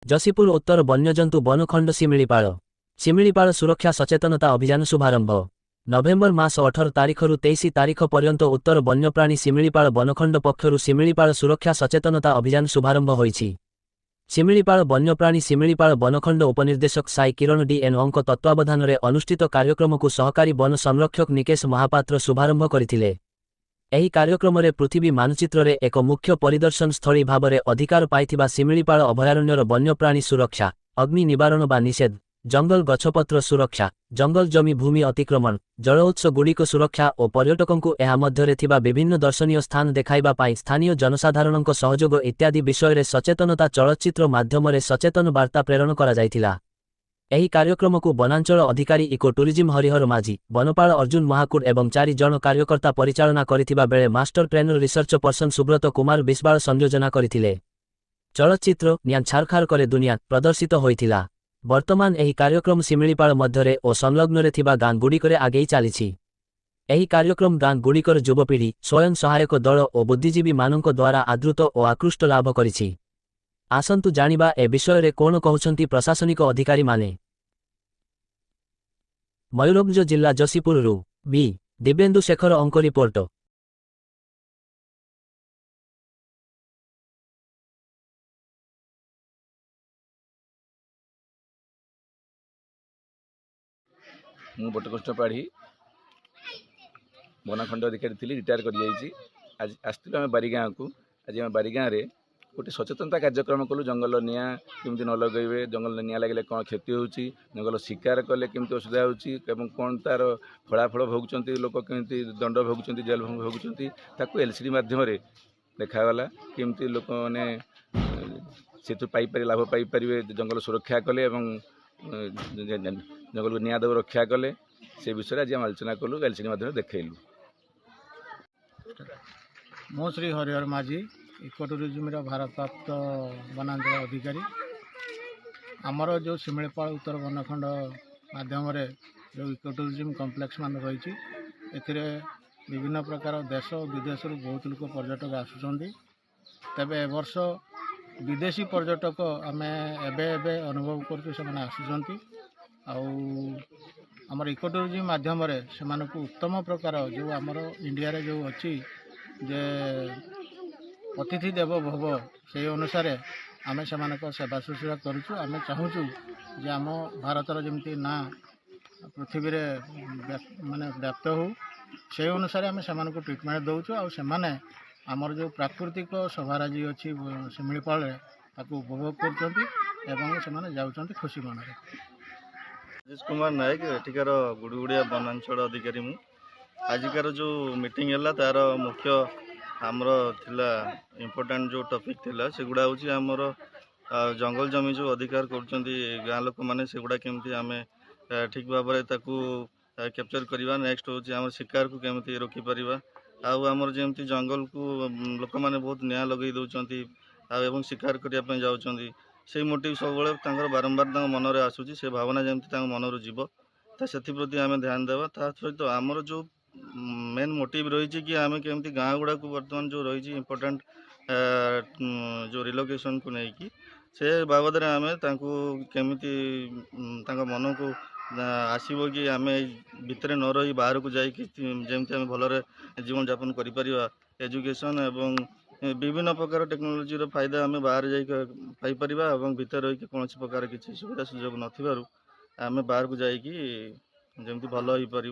जसीपुर उत्तर वन्यजंतु वनखंड शिमिलीपाल शिमिलीपाल सुरक्षा सचेतनता अभियान शुभारंभ नवेम्बर मास 18 तारिखରୁ 23 तारिख पर्यंत उत्तर वन्यप्राणी शिमिलीपाल वनखंड पक्षरु शिमिलीपाल सुरक्षा सचेतनता अभियान शुभारंभ होईछि। शिमिलीपाल वन्यप्राणी शिमिलीपाल वनखंड उपनिर्देशक साई किरण डी.एन. तत्वावधान में अनुष्ठित कार्यक्रम को सहकारी वन संरक्षक निकेश महापात्र शुभारंभ करथिले। एही कार्यक्रम रे पृथ्वी मानचित्र रे एक मुख्य परिदर्शन स्थली भाव में अधिकार पाइथिबा शिमिलीपाल अभयारण्यर वन्यप्राणी सुरक्षा, अग्नि निवारण बा निषेध, जंगल गछपत्र सुरक्षा, जंगल जमी भूमि अतिक्रमण, जलोत्स गुड़िक सुरक्षा और पर्यटकों एहा मध्यरे थिबा विभिन्न दर्शनीय स्थान देखाइबा पाई स्थानीय जनसाधारणक सहयोग इत्यादि विषय रे सचेतनता चलचित्र माध्यम रे सचेतन वार्ता प्रेरण करा जायथिला। एही कार्यक्रम को वनांचल अधिकारी इको टूरिज्म हरिहर माझी, वनपाल अर्जुन महाकुड एवं 4 जन कार्यकर्ता परिचालना करिथिबा बेले master trainer research person Subrat Kumar Biswal संयोजना करिथिले। चलचित्र नियां छारखार करे दुनिया प्रदर्शित होइथिला। वर्तमान एही कार्यक्रम शिमिलीपाल मध्यरे और संलग्न रे थिबा गां गुड़िकरे आगेई चालिछि। एही कार्यक्रम गां गुड़िकर युवपीढ़ी, स्वयं सहायक दल और बुद्धिजीवी मानक द्वारा आदृत और आकृष्ट लाभ करिछि। आसंतु जानिबा ए विषय रे कोन कहउछंती प्रशासनिक अधिकारी माने। मयूरभंज जिला जसीपुररू बी दिव्येन्दु शेखर अंक रिपोर्ट। मु बटकृष्ण पाढ़ी वनखंड अधिकारी थी, रिटायर कर आज आसलु आम बारीगाँ को। आज आम बारीगाँ रे गोटे सचेतनता कार्यक्रम कलु। जंगल निआं केमती न लगे, जंगल निआं लगे कौन क्षति होची, जंगल शिकार कले केमती असुविधा होची एवं कौन तार फलाफल भोगुंट लोक केमती दंड भोगुंट, जेल भोगुंट, ताकू एलसीडी माध्यम देखागला केमती लोक मैंने से पाइपर लाभ पाइपर जंगल सुरक्षा कले एवं जंगल को निआं देव रक्षा कले से विषय आज आम आलोचना कलु, एलसीडी माध्यम देखलु। मो श्री हरिहर माझी, इको टूरिज्म भारत प्राप्त वनांचल अधिकारी। आमर जो शिमिलीपाल उत्तर वनखंड माध्यम जो इको टूरिज्म कम्प्लेक्स मान रही विभिन्न प्रकार देश विदेश बहुत लोग पर्यटक आसुँच। तेबे ए वर्ष विदेशी पर्यटक आम एबे अनुभव करुँच आमर इको टूरिज्म माध्यम से उत्तम प्रकार जो आमर इंडिया रे जो अच्छी जे अतिथि देव भव से अनुसार आम से सेवा शुश्रूषा करुँ। आम चाहूँ जे आम भारतर जमी ना पृथ्वी माने व्याप्त हो से अनुसार आम से ट्रिटमेंट दौचु। आने आमर जो प्राकृतिक सभाराजी अच्छी शिमिलीपाल उपभोग कर खुशी मन। राजेश कुमार नायक, एठिकार गुड़गुड़िया वनांचल अधिकारी। मु आजिकार जो मीटिंग है तार मुख्य आमर थिला इम्पोर्टेंट जो टॉपिक थिला सेगुड़ा हूँ आमर जंगल जमी जो अधिकार कर गाँ लोक मैंने सेगुड़ा केमती आम ठीक भाव में कैप्चर करवा। नेक्स्ट हूँ आम शिकार को केमती रोकी पारिबा। आमर जमी जंगल को लोक मैंने बहुत निआं लगे दौरान एवं शिकार करने जाऊँच से मोटिव सब बारंबार मन में आसूँ से भावना जमी मन जीव से प्रति आम ध्यान देवा। सहित आमर जो मेन मोटिव रही कि आम केमती गाँ गुड़ा को बर्तमान जो रही इम्पोर्टेंट जो रिलोकेशन को लेकिन से बाबद आम केमती मन को आसब कि आम भितर न रही बाहर को जाकि जमी आम भलरे जीवन यापन कर एजुकेशन एवं विभिन्न प्रकार टेक्नोलोजी फायदा आम बाहर जापर और भितर रही कौन प्रकार किसी सुविधा सुजोग नार आम बाहर को जाकि जमी भल हो पार।